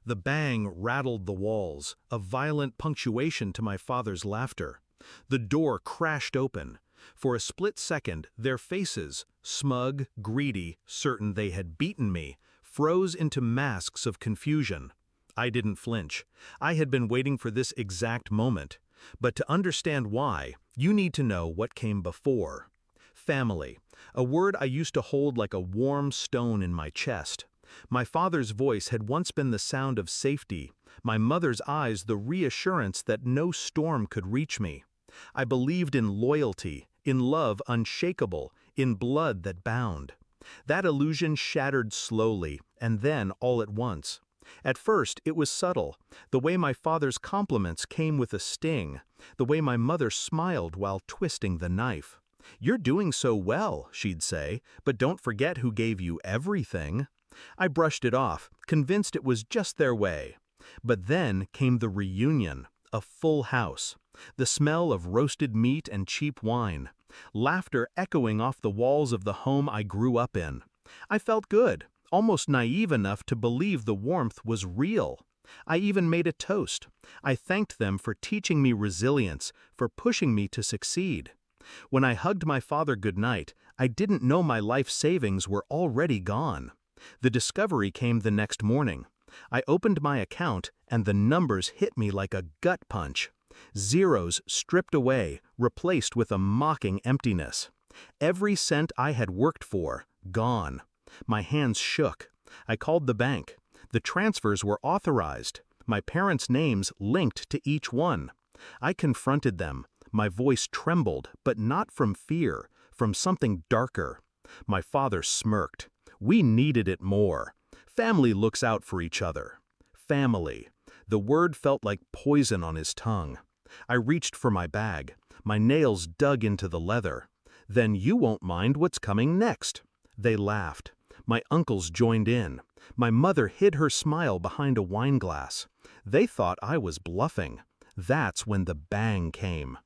The bang rattled the walls, a violent punctuation to my father's laughter. The door crashed open. For a split second, their faces, smug, greedy, certain they had beaten me, froze into masks of confusion. I didn't flinch. I had been waiting for this exact moment. But to understand why, you need to know what came before. Family, a word I used to hold like a warm stone in my chest. My father's voice had once been the sound of safety, my mother's eyes the reassurance that no storm could reach me. I believed in loyalty, in love unshakable, in blood that bound. That illusion shattered slowly, and then all at once. At first, it was subtle, the way my father's compliments came with a sting, the way my mother smiled while twisting the knife. "You're doing so well," she'd say, "but don't forget who gave you everything." I brushed it off, convinced it was just their way. But then came the reunion, a full house, the smell of roasted meat and cheap wine, laughter echoing off the walls of the home I grew up in. I felt good, almost naive enough to believe the warmth was real. I even made a toast. I thanked them for teaching me resilience, for pushing me to succeed. When I hugged my father goodnight, I didn't know my life savings were already gone. The discovery came the next morning. I opened my account, and the numbers hit me like a gut punch. Zeros stripped away, replaced with a mocking emptiness. Every cent I had worked for, gone. My hands shook. I called the bank. The transfers were authorized, my parents' names linked to each one. I confronted them. My voice trembled, but not from fear, from something darker. My father smirked. We needed it more. Family looks out for each other. Family. The word felt like poison on his tongue. I reached for my bag. My nails dug into the leather. "Then you won't mind what's coming next." They laughed. My uncles joined in. My mother hid her smile behind a wineglass. They thought I was bluffing. That's when the bang came.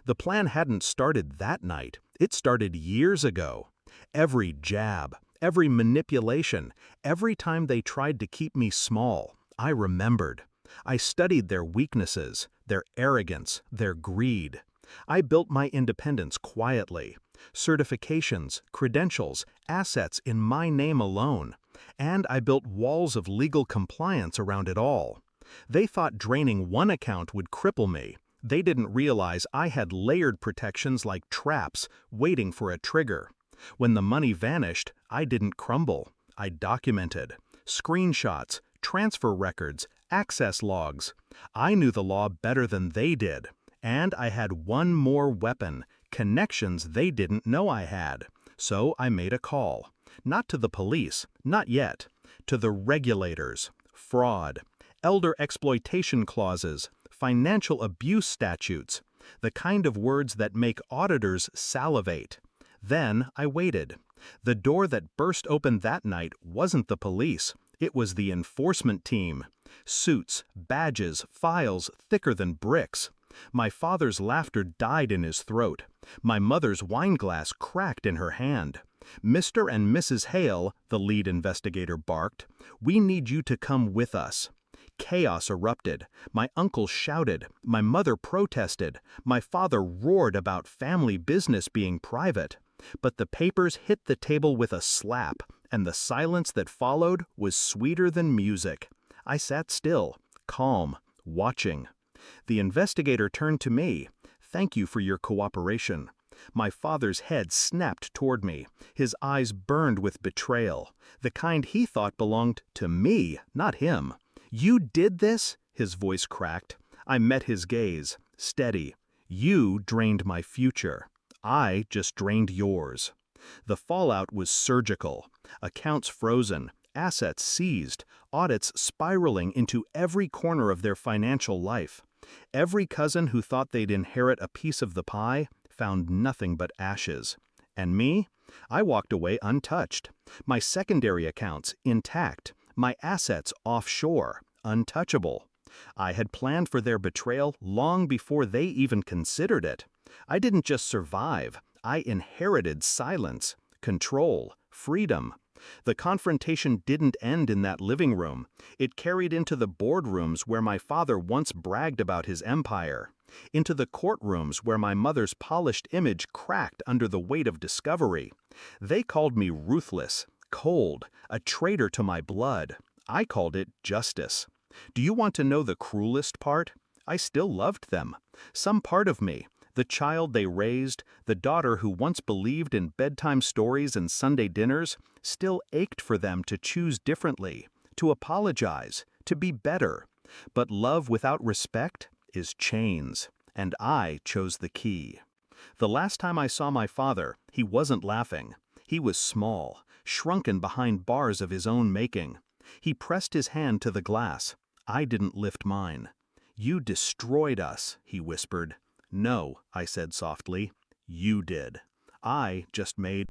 The plan hadn't started that night. It started years ago. Every jab, every manipulation, every time they tried to keep me small, I remembered. I studied their weaknesses, their arrogance, their greed. I built my independence quietly. Certifications, credentials, assets in my name alone. And I built walls of legal compliance around it all. They thought draining one account would cripple me. They didn't realize I had layered protections like traps, waiting for a trigger. When the money vanished, I didn't crumble. I documented. Screenshots, transfer records, access logs. I knew the law better than they did. And I had one more weapon, connections they didn't know I had. So I made a call. Not to the police, not yet. To the regulators. Fraud. Elder exploitation clauses. Financial abuse statutes. The kind of words that make auditors salivate. Then I waited. The door that burst open that night wasn't the police. It was the enforcement team. Suits, badges, files thicker than bricks. My father's laughter died in his throat. My mother's wineglass cracked in her hand. "Mr. and Mrs. Hale," the lead investigator barked, "we need you to come with us." Chaos erupted. My uncle shouted. My mother protested. My father roared about family business being private. But the papers hit the table with a slap, and the silence that followed was sweeter than music. I sat still, calm, watching. The investigator turned to me. "Thank you for your cooperation." My father's head snapped toward me. His eyes burned with betrayal, the kind he thought belonged to me, not him. "You did this?" His voice cracked. I met his gaze, steady. "You drained my future. I just drained yours." The fallout was surgical. Accounts frozen, assets seized, audits spiraling into every corner of their financial life. Every cousin who thought they'd inherit a piece of the pie found nothing but ashes. And me? I walked away untouched. My secondary accounts intact, my assets offshore, untouchable. I had planned for their betrayal long before they even considered it. I didn't just survive, I inherited silence, control, freedom. The confrontation didn't end in that living room. It carried into the boardrooms where my father once bragged about his empire, into the courtrooms where my mother's polished image cracked under the weight of discovery. They called me ruthless, cold, a traitor to my blood. I called it justice. Do you want to know the cruelest part? I still loved them. Some part of me, the child they raised, the daughter who once believed in bedtime stories and Sunday dinners, still ached for them to choose differently, to apologize, to be better. But love without respect is chains, and I chose the key. The last time I saw my father, he wasn't laughing. He was small, shrunken behind bars of his own making. He pressed his hand to the glass. I didn't lift mine. "You destroyed us," he whispered. "No," I said softly. "You did. I just made